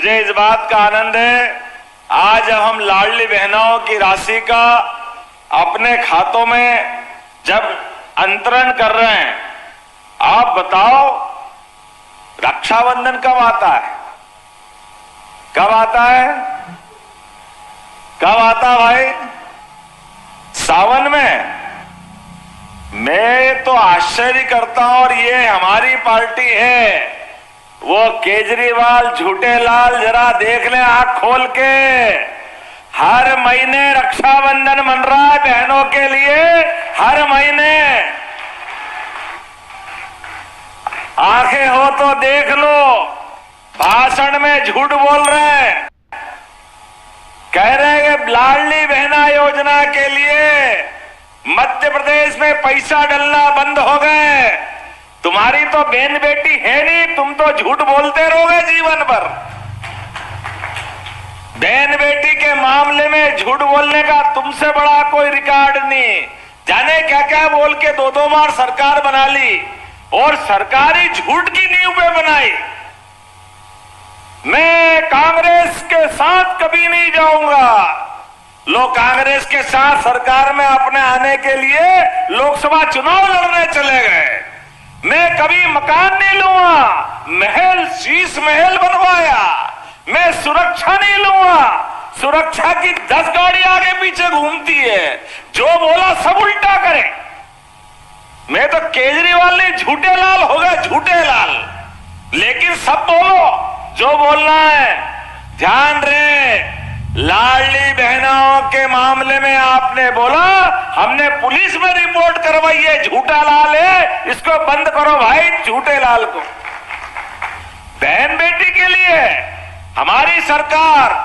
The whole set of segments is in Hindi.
मुझे इस बात का आनंद है, आज जब हम लाडली बहनों की राशि का अपने खातों में जब अंतरण कर रहे हैं, आप बताओ रक्षाबंधन कब आता है? कब आता है? कब आता भाई? सावन में। मैं तो आश्चर्य करता हूं, और ये हमारी पार्टी है, वो केजरीवाल झूठे लाल जरा देख ले आंख खोल के, हर महीने रक्षाबंधन मन रहा है बहनों के लिए, हर महीने। आंखें हो तो देख लो, भाषण में झूठ बोल रहे हैं, कह रहे हैं कि लाडली बहना योजना के लिए मध्य प्रदेश में पैसा डलना बंद हो गए। तुम्हारी तो बहन बेटी है नहीं, तुम तो झूठ बोलते रहोगे जीवन भर। बहन बेटी के मामले में झूठ बोलने का तुमसे बड़ा कोई रिकॉर्ड नहीं। जाने क्या क्या बोल के दो दो बार सरकार बना ली, और सरकारी झूठ की नींव पे बनाई। मैं कांग्रेस के साथ कभी नहीं जाऊंगा। लोग कांग्रेस के साथ सरकार में अपने आने के लिए लोकसभा चुनाव लड़ने चले गए। मैं कभी मकान नहीं लूंगा, महल शीश महल बनवाया। मैं सुरक्षा नहीं लूंगा, सुरक्षा की 10 गाड़ी आगे पीछे घूमती है, जो बोला सब उल्टा करे। मैं तो केजरीवाल नहीं, झूठे लाल हो गए, झूठे लाल। लेकिन सब बोलो जो बोलना है। ध्यान रहे, लाडली बहनों के मामले में आपने बोला हमने पुलिस में रिपोर्ट करवाई है, झूठा लाल है, इसको बंद करो भाई, झूठे लाल को। बहन बेटी के लिए हमारी सरकार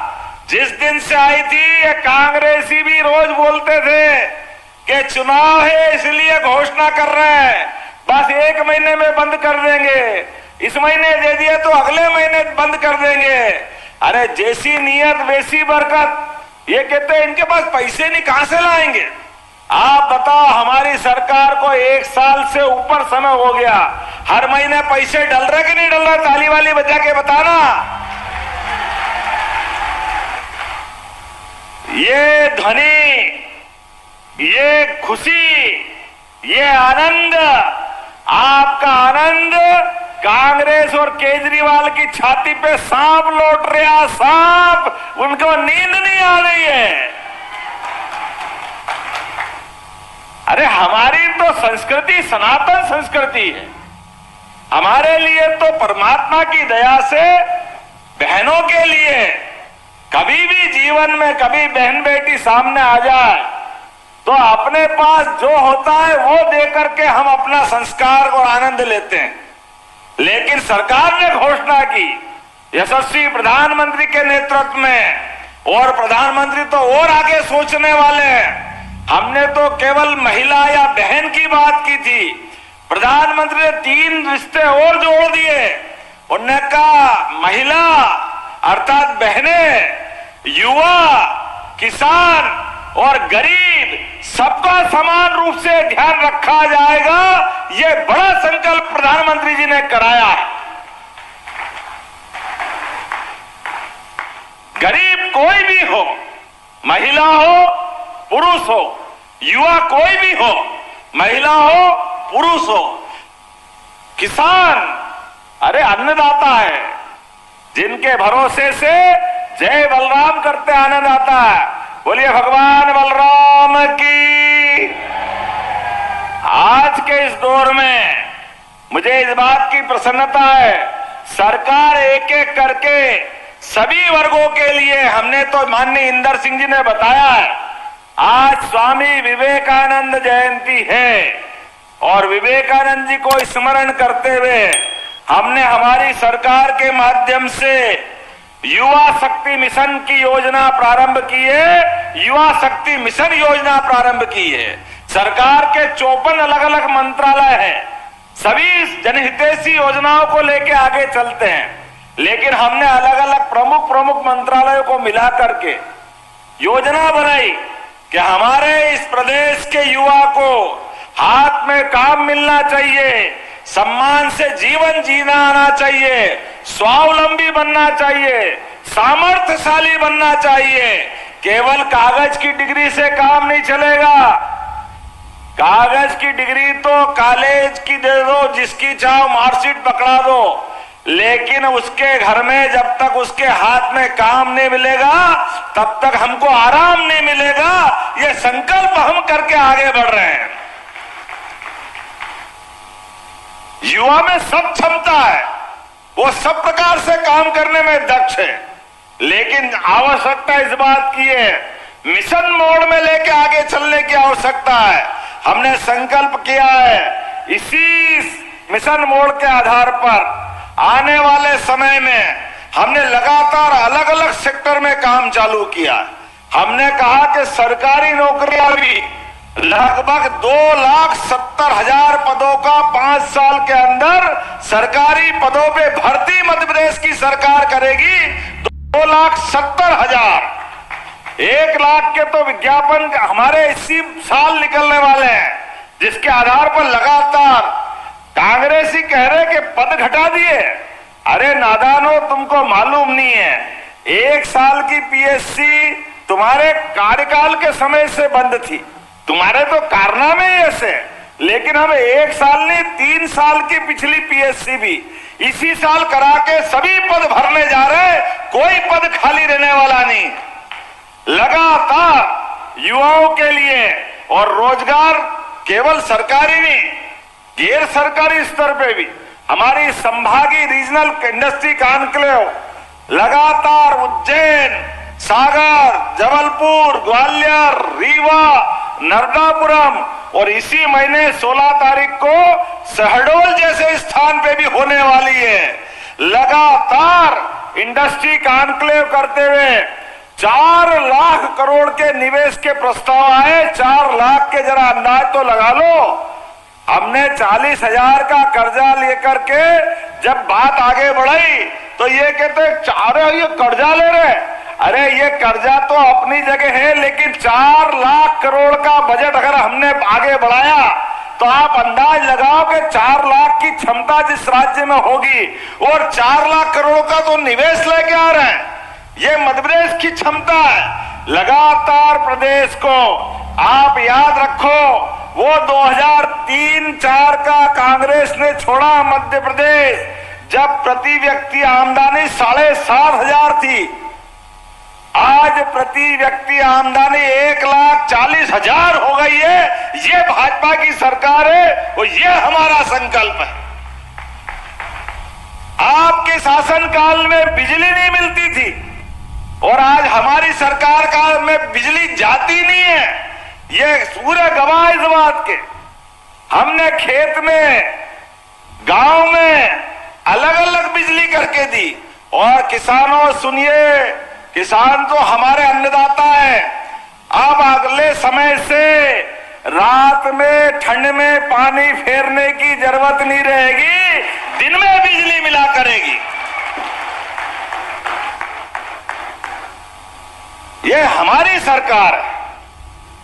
जिस दिन से आई थी, ये कांग्रेसी भी रोज बोलते थे कि चुनाव है इसलिए घोषणा कर रहे हैं, बस 1 महीने में बंद कर देंगे, इस महीने दे दिए तो अगले महीने बंद कर देंगे। अरे जैसी नियत वैसी बरकत। ये कहते हैं इनके पास पैसे नहीं, कहां से लाएंगे? आप बताओ, हमारी सरकार को 1 साल से ऊपर समय हो गया, हर महीने पैसे डल रहे कि नहीं डल रहे? ताली वाली बजा के बताना। ये ध्वनि, ये खुशी, ये आनंद, आपका आनंद कांग्रेस और केजरीवाल की छाती पे सांप लौट रहा, सांप, उनको नींद नहीं आ रही है। अरे हमारी तो संस्कृति सनातन संस्कृति है। हमारे लिए तो परमात्मा की दया से बहनों के लिए कभी भी जीवन में कभी बहन बेटी सामने आ जाए तो अपने पास जो होता है वो देकर के हम अपना संस्कार और आनंद लेते हैं। लेकिन सरकार ने घोषणा की, यशस्वी प्रधानमंत्री के नेतृत्व में, और प्रधानमंत्री तो और आगे सोचने वाले हैं। हमने तो केवल महिला या बहन की बात की थी, प्रधानमंत्री ने 3 रिश्ते और जोड़ दिए। उन्होंने कहा महिला अर्थात बहनें, युवा, किसान और गरीब सबका समान रूप से ध्यान रखा जाएगा। ये बड़ा संकल्प प्रधानमंत्री जी ने कराया है। गरीब कोई भी हो, महिला हो, पुरुष हो, युवा कोई भी हो, महिला हो, पुरुष हो, किसान, अरे अन्नदाता है, जिनके भरोसे से जय बलराम करते आनंद आता है। बोलिए भगवान बलराम की। आज के इस दौर में मुझे इस बात की प्रसन्नता है, सरकार एक एक करके सभी वर्गों के लिए, हमने तो माननीय इंदर सिंह जी ने बताया है, आज स्वामी विवेकानंद जयंती है, और विवेकानंद जी को स्मरण करते हुए हमने हमारी सरकार के माध्यम से युवा शक्ति मिशन की योजना प्रारंभ की है। युवा शक्ति मिशन योजना प्रारंभ की है। सरकार के 54 अलग अलग मंत्रालय हैं, सभी जनहितैषी योजनाओं को लेकर आगे चलते हैं। लेकिन हमने अलग अलग प्रमुख मंत्रालयों को मिला करके योजना बनाई कि हमारे इस प्रदेश के युवा को हाथ में काम मिलना चाहिए, सम्मान से जीवन जीना आना चाहिए, स्वावलंबी बनना चाहिए, सामर्थ्यशाली बनना चाहिए। केवल कागज की डिग्री से काम नहीं चलेगा। कागज की डिग्री तो कॉलेज की दे दो, जिसकी चाहो मार्कशीट पकड़ा दो, लेकिन उसके घर में जब तक उसके हाथ में काम नहीं मिलेगा तब तक हमको आराम नहीं मिलेगा। ये संकल्प हम करके आगे बढ़ रहे हैं। युवा में सब क्षमता है, वो सब प्रकार से काम करने में दक्ष है, लेकिन आवश्यकता इस बात की है, मिशन मोड में लेके आगे चलने की आवश्यकता है। हमने संकल्प किया है, इसी मिशन मोड के आधार पर आने वाले समय में हमने लगातार अलग अलग सेक्टर में काम चालू किया। हमने कहा कि सरकारी नौकरियां भी लगभग 2,70,000 पदों का 5 साल के अंदर सरकारी पदों पे भर्ती मध्य प्रदेश की सरकार करेगी। 2,70,000, 1 लाख के तो विज्ञापन हमारे इसी साल निकलने वाले हैं, जिसके आधार पर लगातार कांग्रेसी कह रहे कि पद घटा दिए। अरे नादानो, तुमको मालूम नहीं है, 1 साल की पीएससी तुम्हारे कार्यकाल के समय से बंद थी, तुम्हारे तो कारनामे ऐसे, लेकिन हम 1 साल नहीं 3 साल की पिछली पीएससी भी इसी साल करा के सभी पद भरने जा रहे हैं, कोई पद खाली रहने वाला नहीं। लगातार युवाओं के लिए और रोजगार केवल सरकारी नहीं, गैर सरकारी स्तर पे भी हमारी संभागीय रीजनल इंडस्ट्री कॉन्क्लेव लगातार उज्जैन, सागर, जबलपुर, ग्वालियर, रीवा, नर्मदापुरम और इसी महीने 16 तारीख को शहडोल जैसे स्थान पे भी होने वाली है। लगातार इंडस्ट्री कॉन्क्लेव करते हुए 4 लाख करोड़ के निवेश के प्रस्ताव आए। 4 लाख के जरा अंदाज तो लगा लो। हमने 40,000 का कर्जा लेकर के जब बात आगे बढ़ाई तो ये कहते अरे ये कर्जा ले रहे, अरे ये कर्जा तो अपनी जगह है, लेकिन 4 लाख करोड़ का बजट अगर हमने आगे बढ़ाया तो आप अंदाज लगाओ कि 4 लाख की क्षमता जिस राज्य में होगी और 4 लाख करोड़ का तो निवेश लेके आ रहे हैं, ये मध्य प्रदेश की क्षमता है। लगातार प्रदेश को आप याद रखो, वो 2003-4 का कांग्रेस ने छोड़ा मध्य प्रदेश, जब प्रति व्यक्ति आमदनी 7,500 थी, आज प्रति व्यक्ति आमदनी 1,40,000 हो गई है। ये भाजपा की सरकार है और ये हमारा संकल्प है। आपके शासनकाल में बिजली नहीं मिलती थी और आज हमारी सरकार काल में बिजली जाती नहीं है, ये पूरे गवाह इस बात के। हमने खेत में, गांव में अलग अलग बिजली करके दी। और किसानों सुनिए, किसान तो हमारे अन्नदाता है। अब अगले समय से रात में ठंड में पानी फेरने की जरूरत नहीं रहेगी, दिन में बिजली मिला करेगी। ये हमारी सरकार है।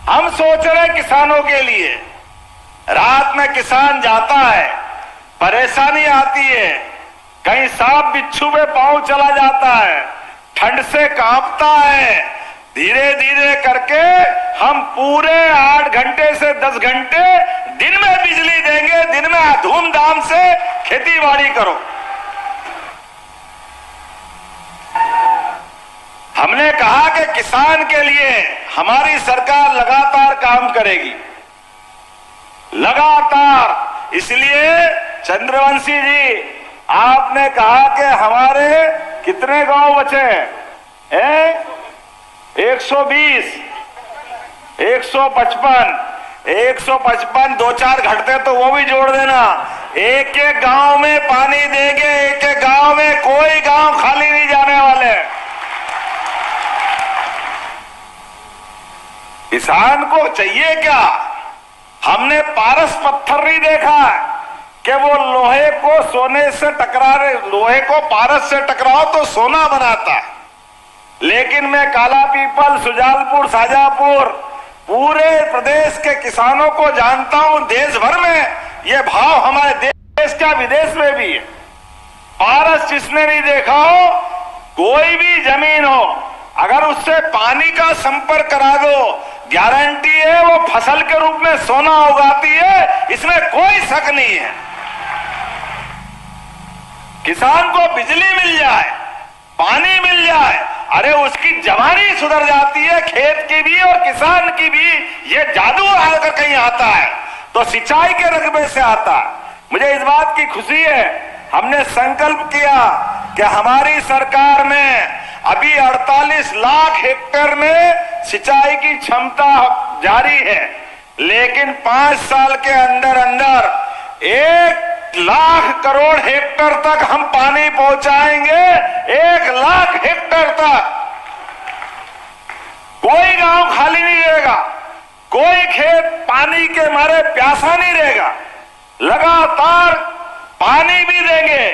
हम सोच रहे किसानों के लिए। रात में किसान जाता है, परेशानी आती है, कहीं सांप बिच्छू में पांव चला जाता है, ठंड से कांपता है। धीरे धीरे करके हम पूरे 8 घंटे से 10 घंटे दिन में बिजली देंगे। दिन में धूमधाम से खेती बाड़ी करो। हमने कहा कि किसान के लिए हमारी सरकार लगातार काम करेगी, लगातार। इसलिए चंद्रवंशी जी, आपने कहा कि हमारे कितने गांव बचे हैं? 120, 155, 155, 2-4 घटते तो वो भी जोड़ देना। एक एक गांव में पानी देंगे, एक एक गांव में, कोई गांव खाली नहीं जाने वाले। किसान को चाहिए क्या? हमने पारस पत्थर नहीं देखा कि वो लोहे को सोने से टकरा रहे, लोहे को पारस से टकराओ तो सोना बनाता है। लेकिन मैं काला पीपल, सुजालपुर, शाजापुर, पूरे प्रदेश के किसानों को जानता हूं। देश भर में ये भाव हमारे देश का विदेश में भी है। पारस जिसने नहीं देखा हो, कोई भी जमीन हो, अगर उससे पानी का संपर्क करा दो, गारंटी है वो फसल के रूप में सोना उगाती है, इसमें कोई शक नहीं है। किसान को बिजली मिल जाए, पानी मिल जाए, अरे उसकी जवानी सुधर जाती है, खेत की भी और किसान की भी। ये जादू अगर कहीं आता है तो सिंचाई के रकबे से आता है। मुझे इस बात की खुशी है, हमने संकल्प किया कि हमारी सरकार में अभी 48 लाख हेक्टेयर में सिंचाई की क्षमता जारी है, लेकिन 5 साल के अंदर अंदर 1 लाख करोड़ हेक्टेयर तक हम पानी पहुंचाएंगे। 1 लाख हेक्टेयर तक कोई गांव खाली नहीं रहेगा, कोई खेत पानी के मारे प्यासा नहीं रहेगा। लगातार पानी भी देंगे,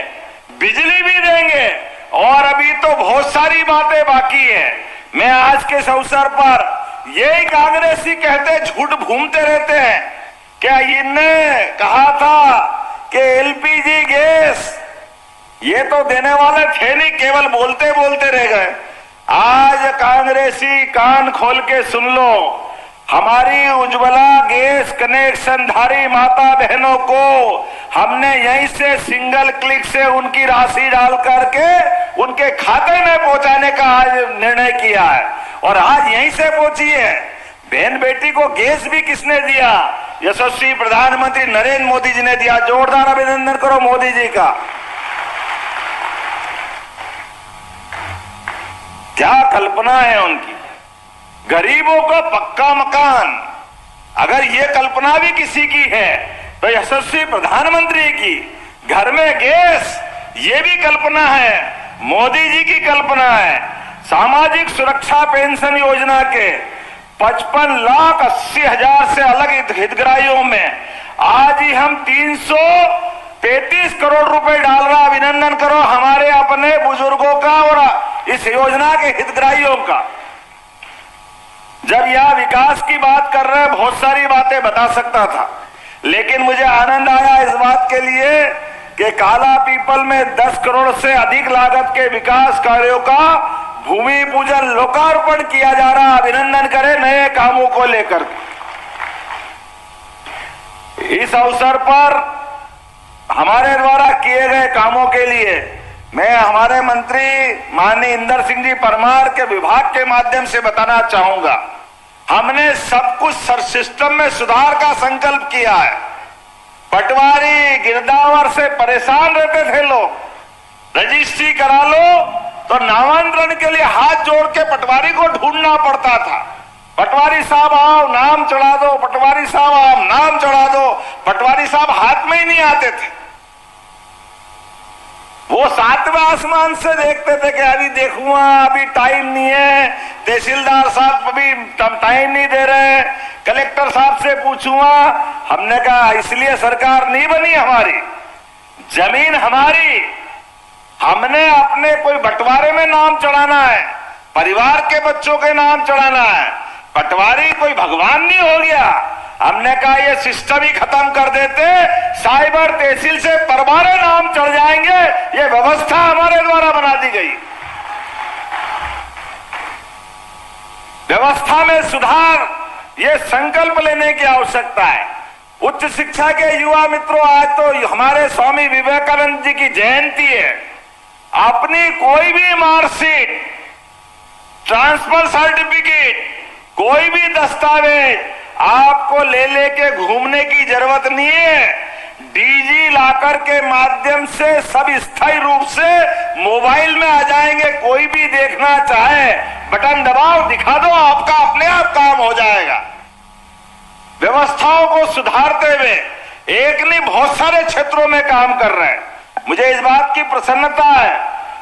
बिजली भी देंगे, और अभी तो बहुत सारी बातें बाकी है। मैं आज के इस अवसर पर यही कांग्रेसी कहते झूठ घूमते रहते हैं, क्या इनने कहा था कि एलपीजी गैस ये तो देने वाले थे नहीं, केवल बोलते बोलते रह गए। आज कांग्रेसी कान खोल के सुन लो, हमारी उज्ज्वला गैस कनेक्शन धारी माता बहनों को हमने यहीं से सिंगल क्लिक से उनकी राशि डाल करके उनके खाते में पहुंचाने का आज निर्णय किया है, और आज यहीं से पहुंची है। बहन बेटी को गैस भी किसने दिया? यशस्वी प्रधानमंत्री नरेंद्र मोदी जी ने दिया। जोरदार अभिनंदन करो मोदी जी का। क्या कल्पना है उनकी, गरीबों को पक्का मकान। अगर ये कल्पना भी किसी की है तो यशस्वी प्रधानमंत्री की। घर में गैस, ये भी कल्पना है, मोदी जी की कल्पना है। सामाजिक सुरक्षा पेंशन योजना के 55,80,000 से अलग हितग्राहियों में आज ही हम 333 करोड़ रुपए डाल रहा। अभिनंदन करो हमारे अपने बुजुर्गों का और इस योजना के हितग्राहियों का। जब यह विकास की बात कर रहे, बहुत सारी बातें बता सकता था, लेकिन मुझे आनंद आया इस बात के लिए कि काला पीपल में 10 करोड़ से अधिक लागत के विकास कार्यों का भूमि पूजन लोकार्पण किया जा रहा। अभिनंदन करें नए कामों को लेकर। इस अवसर पर हमारे द्वारा किए गए कामों के लिए मैं हमारे मंत्री माननीय इंदर सिंह जी परमार के विभाग के माध्यम से बताना चाहूंगा, हमने सब कुछ सिस्टम में सुधार का संकल्प किया है। पटवारी गिरदावर से परेशान रहते थे लोग, रजिस्ट्री करा लो तो नामांतरण के लिए हाथ जोड़ के पटवारी को ढूंढना पड़ता था। पटवारी साहब आओ नाम चढ़ा दो, पटवारी साहब आओ नाम चढ़ा दो। पटवारी साहब हाथ में ही नहीं आते थे, वो 7वें आसमान से देखते थे कि अभी देखूंगा, अभी टाइम नहीं है, तहसीलदार साहब अभी टाइम नहीं दे रहे, कलेक्टर साहब से पूछूंगा। हमने कहा इसलिए सरकार नहीं बनी हमारी, जमीन हमारी, हमने अपने कोई बंटवारे में नाम चढ़ाना है, परिवार के बच्चों के नाम चढ़ाना है। पटवारी कोई भगवान नहीं हो गया। हमने कहा ये सिस्टम ही खत्म कर देते, साइबर तहसील से परवारे नाम चढ़ जाएंगे। ये व्यवस्था हमारे द्वारा बना दी गई। व्यवस्था में सुधार, ये संकल्प लेने की आवश्यकता है। उच्च शिक्षा के युवा मित्रों, आज तो हमारे स्वामी विवेकानंद जी की जयंती है। अपनी कोई भी मार्कशीट, ट्रांसफर सर्टिफिकेट, कोई भी दस्तावेज आपको ले लेके घूमने की जरूरत नहीं है। डीजी लॉकर के माध्यम से सब स्थायी रूप से मोबाइल में आ जाएंगे। कोई भी देखना चाहे बटन दबाओ, दिखा दो, आपका अपने आप काम हो जाएगा। व्यवस्थाओं को सुधारते हुए एक नहीं बहुत सारे क्षेत्रों में काम कर रहे हैं। मुझे इस बात की प्रसन्नता है,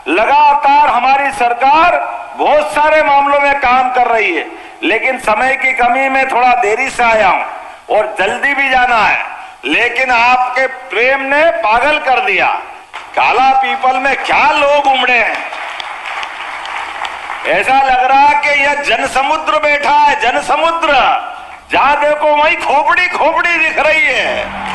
लगातार हमारी सरकार बहुत सारे मामलों में काम कर रही है, लेकिन समय की कमी में थोड़ा देरी से आया हूं और जल्दी भी जाना है। लेकिन आपके प्रेम ने पागल कर दिया। काला पीपल में क्या लोग उमड़े हैं, ऐसा लग रहा कि यह जनसमुद्र बैठा है। जनसमुद्र, जहां देखो वहीं खोपड़ी खोपड़ी दिख रही है।